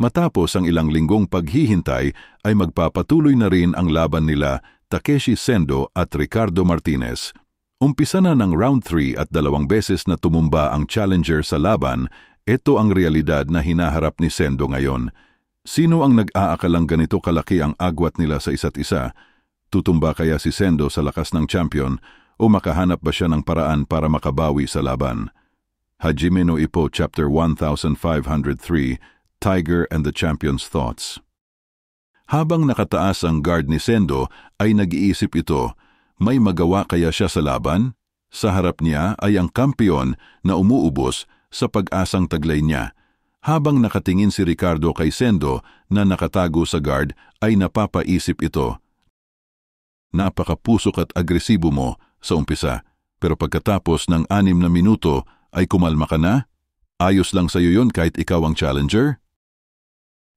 Matapos ang ilang linggong paghihintay ay magpapatuloy na rin ang laban nila Takeshi Sendo at Ricardo Martinez. Umpisa na ng round 3 at 2 beses na tumumba ang challenger sa laban. Ito ang realidad na hinaharap ni Sendo ngayon. Sino ang nag-aakalang ganito kalaki ang agwat nila sa isa't isa? Tutumba kaya si Sendo sa lakas ng champion o makahanap ba siya ng paraan para makabawi sa laban? Hajime no Ippo Chapter 1503, Tiger and the Champion's Thoughts. Habang nakataas ang guard ni Sendo ay nag-iisip ito, may magawa kaya siya sa laban? Sa harap niya ay ang kampiyon na umuubos sa pag-asang taglay niya. Habang nakatingin si Ricardo kay Sendo na nakatago sa guard ay napapaisip ito. Napakapusok at agresibo mo sa umpisa, pero pagkatapos ng 6 na minuto ay kumalma ka na? Ayos lang sa'yo yun kahit ikaw ang challenger?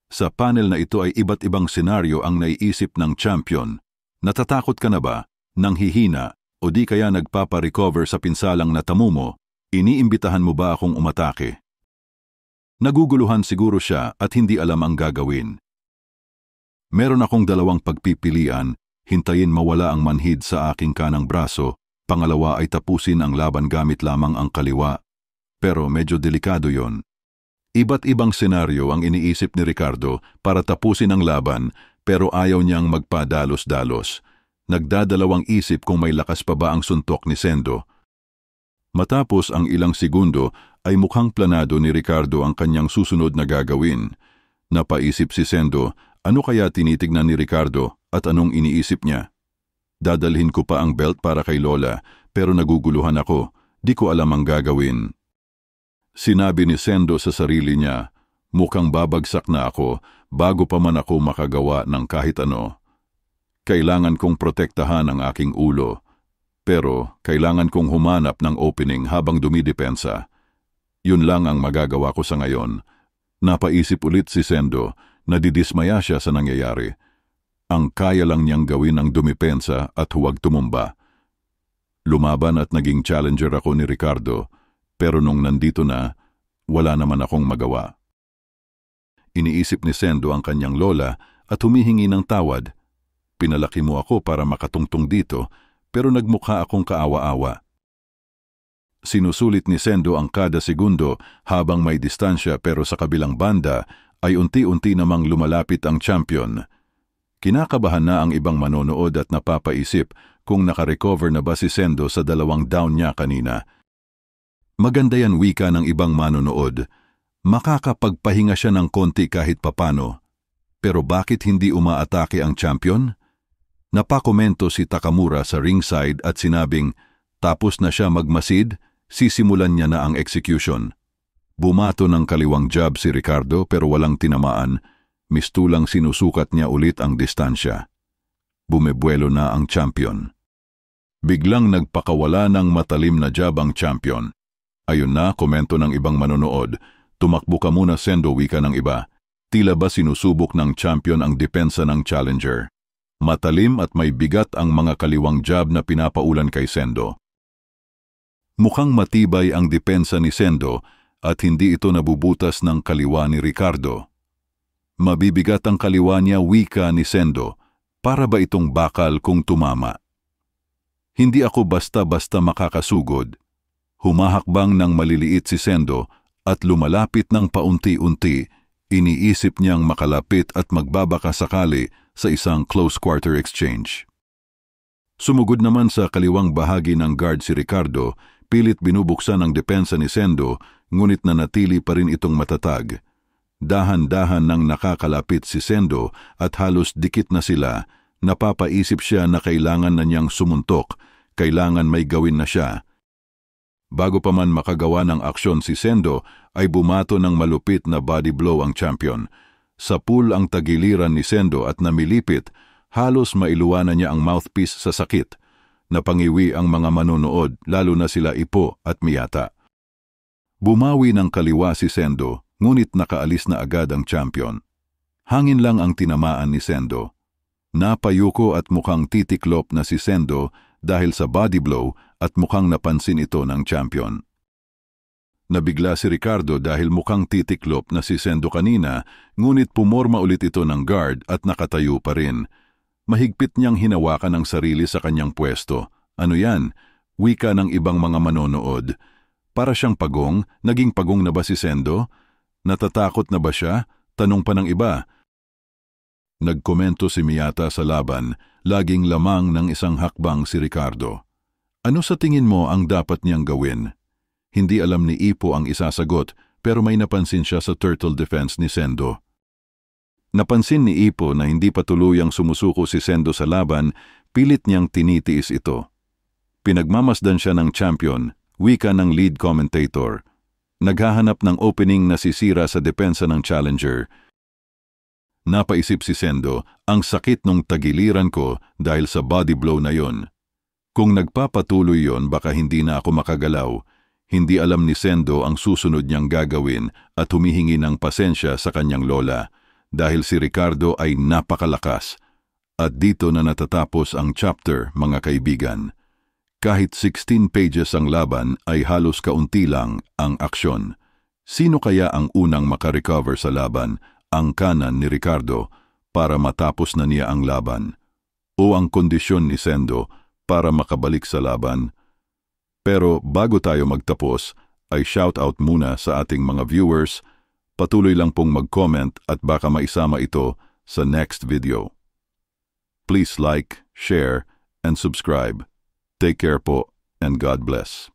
Sa panel na ito ay iba't ibang senaryo ang naiisip ng champion. Natatakot ka na ba? Nanghihina o di kaya nagpapa-recover sa pinsalang natamo mo? Iniimbitahan mo ba akong umatake? Naguguluhan siguro siya at hindi alam ang gagawin. Meron akong 2 pagpipilian, hintayin mawala ang manhid sa aking kanang braso, pangalawa ay tapusin ang laban gamit lamang ang kaliwa. Pero medyo delikado yon. Iba't ibang senaryo ang iniisip ni Ricardo para tapusin ang laban pero ayaw niyang magpadalos-dalos. Nagdadalawang isip kung may lakas pa ba ang suntok ni Sendo. Matapos ang ilang segundo ay mukhang planado ni Ricardo ang kanyang susunod na gagawin. Napaisip si Sendo, ano kaya tinitignan ni Ricardo at anong iniisip niya? Dadalhin ko pa ang belt para kay Lola pero naguguluhan ako, di ko alam ang gagawin. Sinabi ni Sendo sa sarili niya, mukhang babagsak na ako bago pa man ako makagawa ng kahit ano. Kailangan kong protektahan ang aking ulo, pero kailangan kong humanap ng opening habang dumidepensa. Yun lang ang magagawa ko sa ngayon. Napaisip ulit si Sendo, nadidismaya siya sa nangyayari. Ang kaya lang niyang gawin ang dumipensa at huwag tumumba. Lumaban at naging challenger ako ni Ricardo, pero nung nandito na, wala naman akong magawa. Iniisip ni Sendo ang kanyang lola at humihingi ng tawad. Pinalaki mo ako para makatungtong dito, pero nagmukha akong kaawa-awa. Sinusulit ni Sendo ang kada segundo habang may distansya pero sa kabilang banda ay unti-unti namang lumalapit ang champion. Kinakabahan na ang ibang manonood at napapaisip kung nakarecover na ba si Sendo sa 2 down niya kanina. Maganda yan wika ng ibang manonood. Makakapagpahinga siya ng konti kahit papano. Pero bakit hindi umaatake ang champion? Napakomento si Takamura sa ringside at sinabing, tapos na siya magmasid, sisimulan niya na ang execution. Bumato ng kaliwang jab si Ricardo pero walang tinamaan. Mistulang sinusukat niya ulit ang distansya. Bumebuelo na ang champion. Biglang nagpakawala ng matalim na jab ang champion. Ayun na, komento ng ibang manonood. Tumakbo ka muna Sendo, wika ng iba. Tila ba sinusubok ng champion ang depensa ng challenger? Matalim at may bigat ang mga kaliwang jab na pinapaulan kay Sendo. Mukhang matibay ang depensa ni Sendo at hindi ito nabubutas ng kaliwa ni Ricardo. Mabibigat ang kaliwa niya, wika ni Sendo. Para ba itong bakal kung tumama? Hindi ako basta-basta makakasugod. Humahakbang ng maliliit si Sendo at lumalapit ng paunti-unti, iniisip niyang makalapit at magbabaka sakali sa isang close quarter exchange. Sumugod naman sa kaliwang bahagi ng guard si Ricardo, pilit binubuksan ang depensa ni Sendo, ngunit nanatili pa rin itong matatag. Dahan-dahan nang nakakalapit si Sendo at halos dikit na sila, napapaisip siya na kailangan na niyang sumuntok, kailangan may gawin na siya. Bago pa man makagawa ng aksyon si Sendo, ay bumato ng malupit na body blow ang champion. Sa pool ang tagiliran ni Sendo at namilipit, halos mailuwanan niya ang mouthpiece sa sakit. Napangiwi ang mga manonood, lalo na sila Ippo at Miyata. Bumawi ng kaliwa si Sendo, ngunit nakaalis na agad ang champion. Hangin lang ang tinamaan ni Sendo. Napayuko at mukhang titiklop na si Sendo dahil sa body blow at mukhang napansin ito ng champion. Nabigla si Ricardo dahil mukhang titiklop na si Sendo kanina, ngunit pumorma ulit ito ng guard at nakatayo pa rin. Mahigpit niyang hinawakan ang sarili sa kanyang pwesto. Ano yan? Wika ng ibang mga manonood. Para siyang pagong, naging pagong na ba si Sendo? Natatakot na ba siya? Tanong pa ng iba. Nagkomento si Miyata sa laban, laging lamang ng isang hakbang si Ricardo. Ano sa tingin mo ang dapat niyang gawin? Hindi alam ni Ipo ang isasagot, pero may napansin siya sa turtle defense ni Sendo. Napansin ni Ipo na hindi pa tuluyang sumusuko si Sendo sa laban, pilit niyang tinitiis ito. Pinagmamasdan siya ng champion, wika ng lead commentator. Naghahanap ng opening na sisira sa depensa ng challenger. Napaisip si Sendo, ang sakit nung tagiliran ko dahil sa body blow na yon. Kung nagpapatuloy yon, baka hindi na ako makagalaw. Hindi alam ni Sendo ang susunod niyang gagawin at humihingi ng pasensya sa kanyang lola dahil si Ricardo ay napakalakas. At dito na natatapos ang chapter, mga kaibigan. Kahit 16 pages ang laban ay halos kaunti lang ang aksyon. Sino kaya ang unang makarecover sa laban, ang kanan ni Ricardo, para matapos na niya ang laban? O ang kondisyon ni Sendo para makabalik sa laban? Pero bago tayo magtapos, ay shoutout muna sa ating mga viewers. Patuloy lang pong mag-comment at baka maisama ito sa next video. Please like, share, and subscribe. Take care po, and God bless.